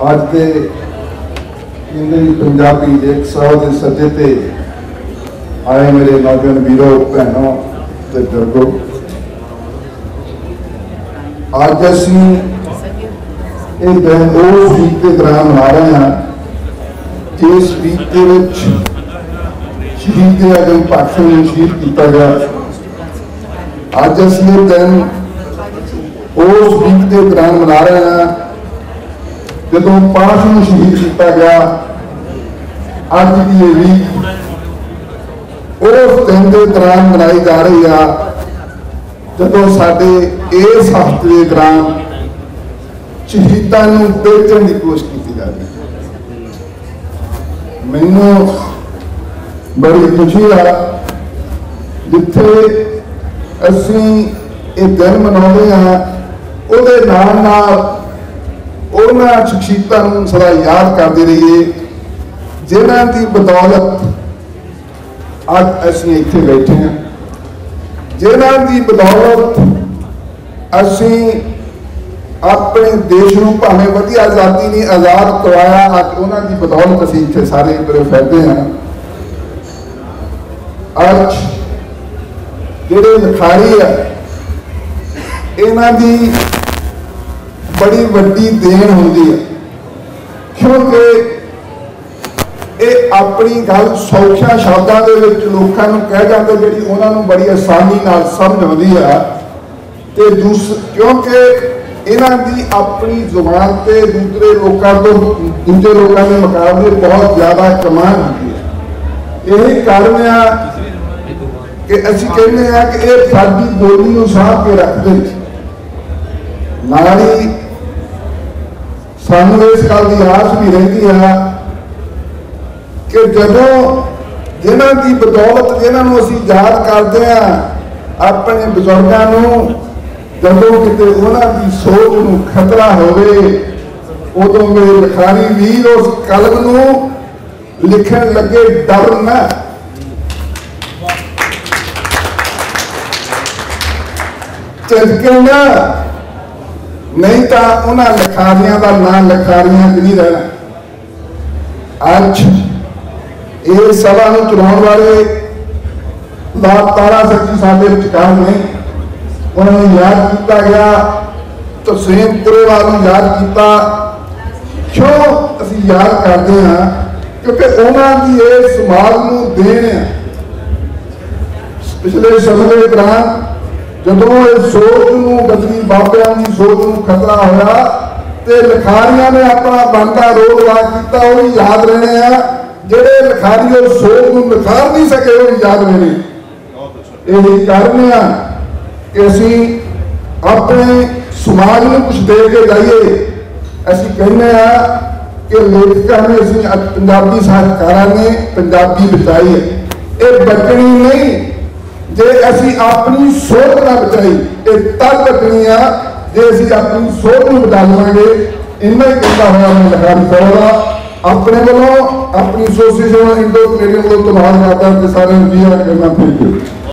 ਅੱਜ ਦੇ इंग्लिश पंजाबी एक सौ के सज्जे ते आए मेरे नौजवान वीरों भैनों ते दर्गो, अज असी ये दिन उस वीक के दौरान मना रहे हैं जिस वीक के शहीद आजम भगत सिंह नूं शहीद किया गया। अज असी ये दिन उस वीक के दौरान मना रहे हैं जदों पांच नूं शहीद किया गया। अज की ये वीक उस दिन के दौरान मनाई जा रही है जदों साडे इस हफ्ते के दौरान शहीदां नूं बेचण की कोशिश की जा रही है। मैनूं बड़ी खुशी है जिथे असीं ये दिन मनाउंदे हां उहदे नाल नाल उन्हां शख्सियतां नूं सदा याद करते रहिए जिन्हां की बदौलत अज असीं इत्थे बैठे हैं, जिन्हां की बदौलत असीं अपने देश नूं भावें वधिया आज़ादी नहीं आज़ाद करवाया। अज उन्हां की बदौलत असीं इत्थे सारे इकट्ठे फिरदे हैं। अज जिहड़े लिखारी है इन्हां दी बड़ी वड्डी देन होंदी है, क्योंकि ये अपनी गल सौखिया शब्दों के लोगों को कह जाते जी उन्होंने बड़ी आसानी नाल समझ आती है। तो क्योंकि इन्हां दी अपनी जुबान से दूसरे लोगों तो दूसरे लोगों के मुकाबले बहुत ज़्यादा कमान होती है। यही कारण है कि असीं कहते हैं कि ये साडी बोली नूं साँभ के रखते नाल ही सानूं इस गल की आस भी रही है कि जदों जिन्हां की बदौलत जिन्हां नूं असीं याद करते हैं अपने बजुर्गों नूं, जदों किते उन्हां की सोच नूं खतरा होवे उदों मेरे लिखारी वीर उस कलम नूं लिखण लगे डर ना झिझके ना, नहीं तो उन्हां लिखारियां का नाम लिखारियां नहीं रहना। अज इस सभा में चलाने वाले तारा सच्ची साडे विचकार ने उन्होंने याद किया गया, तरसेम पुरेवाल नूं याद किया। क्यों असीं याद करते हैं? क्योंकि उन्होंने इस समाज नूं देन है। पिछले समय के दौरान जदों इस सोच नूं बदली बाबियां की सोच नूं खतरा होया तो लिखारियां ने अपना बनता रोल अदा किया। वो भी याद रहने हैं जेडे लिखारी उस सोच नूं निखार नहीं सके, वो भी याद रहने। यही कारण है कि असीं अपने समाज नूं कुछ दे के जाइए। असीं कहने हैं कि लेखकां ने असीं पंजाबी साहित्यकारां ने पंजाबी बचाई है। ये बचनी नहीं जे असीं अपनी सोच ना बचाई, ये तब बचनी है जे असीं अपनी सोच नूं बचा लवांगे। इन्ना ही कहता हुआ मैं लिखारी साहब अपने वालों अपनी एसोसीएशन इंडो कैनेडियन को धन्यवाद करता सारे जी करना। Thank you.